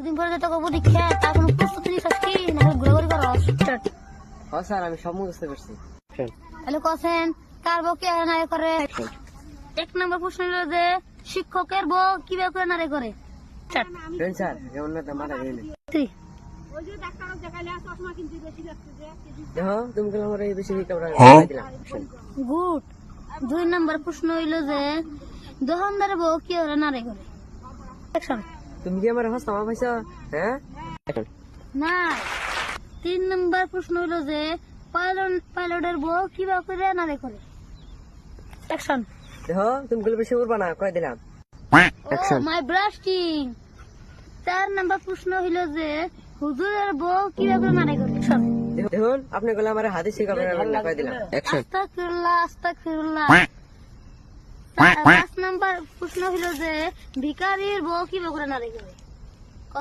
দুদিন পরে তো কবু দীক্ষা তার কোনো প্রস্তুতি নিছিস কি না ঘোরাঘুরি করস? হ্যাঁ স্যার, আমি সব মুখস্থ করছি। তাহলে কছেন কার বউ কে নারে করে? এক নম্বর প্রশ্ন হলো যে শিক্ষকের বউ কিভাবে করে নারে করে? স্যার যেমন না মারা গেলে দেখো তুমি কেন আমার এই বেশি দিলাম। গুড। 2 নম্বর প্রশ্ন হইলো যে দোকানদার বউ কিভাবে নারে করে? তুমি কি আমার হস্ত আমার পাইছ? হ্যাঁ না। 3 নম্বর প্রশ্ন হইলো যে পাইলটের বউ কিভাবে করে নারে করে? অ্যাকশন। দেখো তুমি গুলো বেশি উঠবা না, কয়ে দিলাম। মাই ব্রাস্টিং। 4 নম্বর প্রশ্ন হইলো যে হুজুরের বউ কিভাবে করে নারে করে? দেখুন আপনি গুলো আমার হাতে শিখাবেন, কয়ে দিলাম। আস্তাগফিরুল্লাহ আস্তাগফিরুল্লাহ। 5 নম্বর প্রশ্ন হইলো যে ভিখারির বউ কিভাবে করে নারে করে?